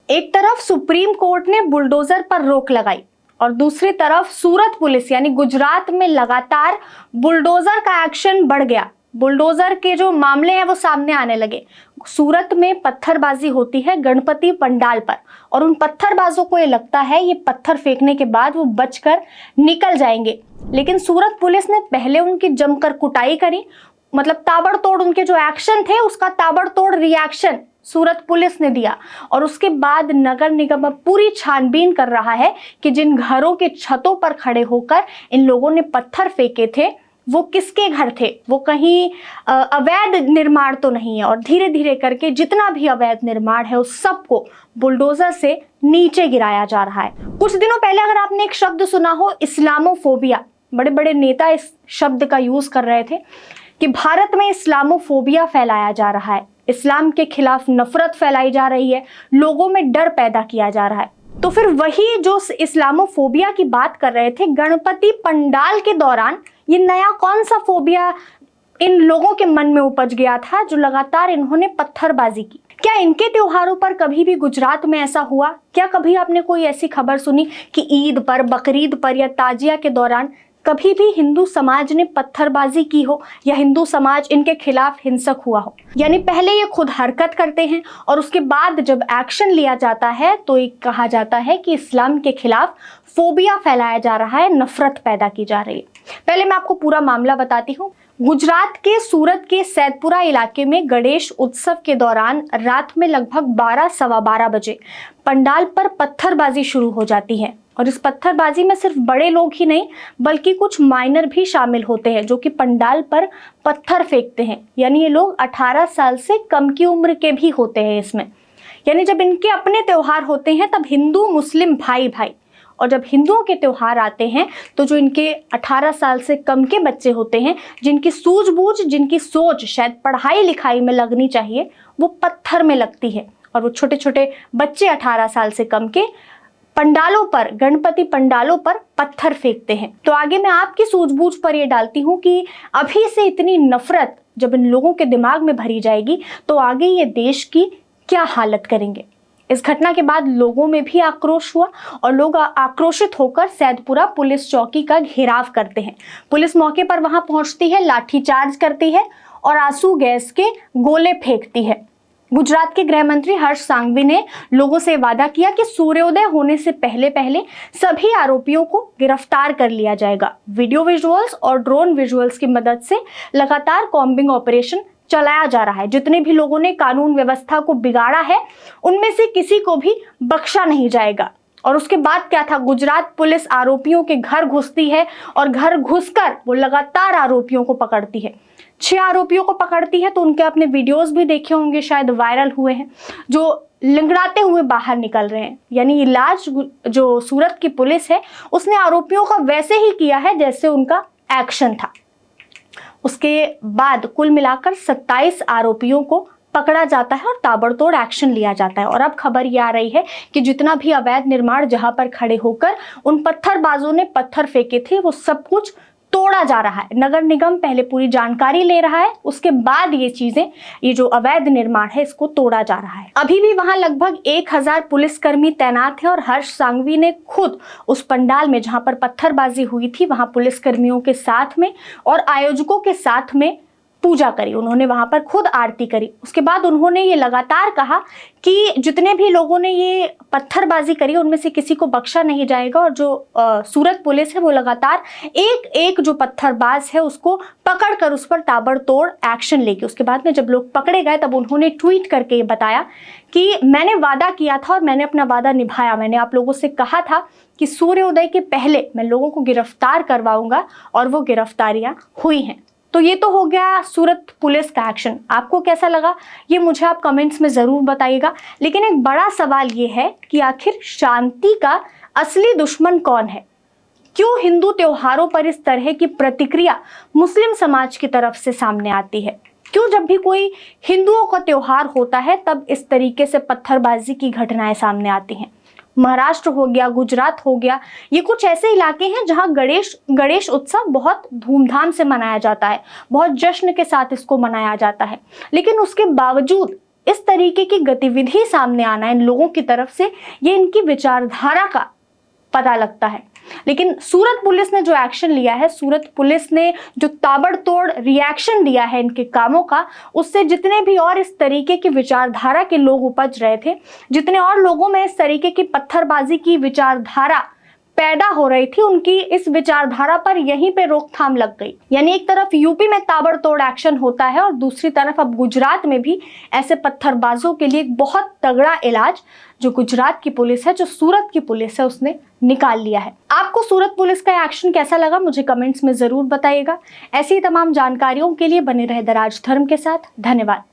एक तरफ supreme court ने बुलडोजर पर रोक लगाई और दूसरी तरफ सूरत पुलिस यानी गुजरात में लगातार बुलडोजर का एक्शन बढ़ गया। बुलडोजर के जो मामले हैं वो सामने आने लगे। सूरत में पत्थरबाजी होती है गणपति पंडाल पर और उन पत्थरबाजों को ये लगता है ये पत्थर फेंकने के बाद वो बचकर निकल जाएंगे, लेकिन सूरत पुलिस ने पहले उनकी जमकर कुटाई करी। मतलब ताबड़तोड़ उनके जो एक्शन थे उसका ताबड़तोड़ रिएक्शन सूरत पुलिस ने दिया और उसके बाद नगर निगम अब पूरी छानबीन कर रहा है कि जिन घरों के छतों पर खड़े होकर इन लोगों ने पत्थर फेंके थे वो किसके घर थे, वो कहीं अवैध निर्माण तो नहीं है। और धीरे धीरे करके जितना भी अवैध निर्माण है उस सबको बुलडोजर से नीचे गिराया जा रहा है। कुछ दिनों पहले अगर आपने एक शब्द सुना हो इस्लामोफोबिया, बड़े बड़े नेता इस शब्द का यूज कर रहे थे कि भारत में इस्लामोफोबिया फैलाया जा रहा है, इस्लाम के खिलाफ नफरत फैलाई जा रही है, लोगों में डर पैदा किया जा रहा है। तो फिर वही जो इस्लामोफोबिया की बात कर रहे थे गणपति पंडाल के दौरान, ये नया कौन सा फोबिया इन लोगों के मन में उपज गया था जो लगातार इन्होंने पत्थरबाजी की? क्या इनके त्योहारों पर कभी भी गुजरात में ऐसा हुआ? क्या कभी आपने कोई ऐसी खबर सुनी कि ईद पर, बकरीद पर या ताजिया के दौरान कभी भी हिंदू समाज ने पत्थरबाजी की हो या हिंदू समाज इनके खिलाफ हिंसक हुआ हो? यानी पहले ये खुद हरकत करते हैं और उसके बाद जब एक्शन लिया जाता है तो ये कहा जाता है कि इस्लाम के खिलाफ फोबिया फैलाया जा रहा है, नफरत पैदा की जा रही है। पहले मैं आपको पूरा मामला बताती हूँ। गुजरात के सूरत के सैदपुरा इलाके में गणेश उत्सव के दौरान रात में लगभग 12-12:15 बजे पंडाल पर पत्थरबाजी शुरू हो जाती है और इस पत्थरबाजी में सिर्फ बड़े लोग ही नहीं बल्कि कुछ माइनर भी शामिल होते हैं जो कि पंडाल पर पत्थर फेंकते हैं। यानी ये लोग 18 साल से कम की उम्र के भी होते हैं इसमें। यानी जब इनके अपने त्योहार होते हैं तब हिंदू मुस्लिम भाई भाई, और जब हिंदुओं के त्योहार आते हैं तो जो इनके 18 साल से कम के बच्चे होते हैं जिनकी सूझबूझ, जिनकी सोच शायद पढ़ाई लिखाई में लगनी चाहिए, वो पत्थर में लगती है और वो छोटे छोटे बच्चे 18 साल से कम के पंडालों पर, गणपति पंडालों पर पत्थर फेंकते हैं। तो आगे मैं आपकी सूझबूझ पर ये डालती हूँ कि अभी से इतनी नफरत जब इन लोगों के दिमाग में भरी जाएगी तो आगे ये देश की क्या हालत करेंगे। इस घटना के बाद लोगों में भी आक्रोश हुआ और लोग आक्रोशित होकर सैदपुरा पुलिस चौकी का घेराव करते हैं। पुलिस मौके पर वहां पहुंचती है, लाठीचार्ज करती है और आंसू गैस के गोले फेंकती है। गुजरात के गृह मंत्री हर्ष सांघवी ने लोगों से वादा किया कि सूर्योदय होने से पहले पहले सभी आरोपियों को गिरफ्तार कर लिया जाएगा। वीडियो विजुअल्स और ड्रोन विजुअल्स की मदद से लगातार कॉम्बिंग ऑपरेशन चलाया जा रहा है। जितने भी लोगों ने कानून व्यवस्था को बिगाड़ा है उनमें से किसी को भी बख्शा नहीं जाएगा। और उसके बाद क्या था, गुजरात पुलिस आरोपियों के घर घुसती है और घर घुसकर वो लगातार आरोपियों को पकड़ती है। 6 आरोपियों को पकड़ती है तो उनके अपने वीडियोस भी देखे होंगे, शायद वायरल हुए हैं, जो लिंगड़ाते हुए बाहर निकल रहे हैं। यानी इलाज जो सूरत की पुलिस है उसने आरोपियों का वैसे ही किया है जैसे उनका एक्शन था। उसके बाद कुल मिलाकर 27 आरोपियों को पकड़ा जाता है और ताबड़तोड़ एक्शन लिया जाता है। और अब खबर ये आ रही है कि जितना भी अवैध निर्माण जहां पर खड़े होकर उन पत्थरबाजों ने पत्थर फेंके थे वो सब कुछ तोड़ा जा रहा है। नगर निगम पहले पूरी जानकारी ले रहा है, उसके बाद ये चीजें, ये जो अवैध निर्माण है इसको तोड़ा जा रहा है। अभी भी वहां लगभग 1000 पुलिसकर्मी तैनात है और हर्ष सांघवी ने खुद उस पंडाल में जहां पर पत्थरबाजी हुई थी वहां पुलिसकर्मियों के साथ में और आयोजकों के साथ में पूजा करी। उन्होंने वहां पर खुद आरती करी। उसके बाद उन्होंने ये लगातार कहा कि जितने भी लोगों ने ये पत्थरबाजी करी उनमें से किसी को बख्शा नहीं जाएगा और जो सूरत पुलिस है वो लगातार एक एक जो पत्थरबाज है उसको पकड़कर उस पर ताबड़तोड़ एक्शन लेगी। उसके बाद में जब लोग पकड़े गए तब उन्होंने ट्वीट करके ये बताया कि मैंने वादा किया था और मैंने अपना वादा निभाया। मैंने आप लोगों से कहा था कि सूर्योदय के पहले मैं लोगों को गिरफ्तार करवाऊंगा और वो गिरफ्तारियां हुई हैं। तो ये तो हो गया सूरत पुलिस का एक्शन। आपको कैसा लगा ये मुझे आप कमेंट्स में ज़रूर बताइएगा। लेकिन एक बड़ा सवाल ये है कि आखिर शांति का असली दुश्मन कौन है? क्यों हिंदू त्योहारों पर इस तरह की प्रतिक्रिया मुस्लिम समाज की तरफ से सामने आती है? क्यों जब भी कोई हिंदुओं का त्योहार होता है तब इस तरीके से पत्थरबाजी की घटनाएं सामने आती हैं? महाराष्ट्र हो गया, गुजरात हो गया, ये कुछ ऐसे इलाके हैं जहां गणेश उत्सव बहुत धूमधाम से मनाया जाता है, बहुत जश्न के साथ इसको मनाया जाता है। लेकिन उसके बावजूद इस तरीके की गतिविधि सामने आना इन लोगों की तरफ से, ये इनकी विचारधारा का पता लगता है। लेकिन सूरत पुलिस ने जो एक्शन लिया है, सूरत पुलिस ने जो ताबड़तोड़ रिएक्शन दिया है इनके कामों का, उससे जितने भी और इस तरीके की विचारधारा के लोग उपज रहे थे, जितने और लोगों में इस तरीके की पत्थरबाजी की विचारधारा पैदा हो रही थी, उनकी इस विचारधारा पर यहीं पे रोकथाम लग गई। यानी एक तरफ यूपी में ताबड़तोड़ एक्शन होता है और दूसरी तरफ अब गुजरात में भी ऐसे पत्थरबाजों के लिए एक बहुत तगड़ा इलाज जो गुजरात की पुलिस है, जो सूरत की पुलिस है, उसने निकाल लिया है। आपको सूरत पुलिस का एक्शन कैसा लगा, मुझे कमेंट्स में जरूर बताइएगा। ऐसी तमाम जानकारियों के लिए बने रहे द राजधर्म के साथ। धन्यवाद।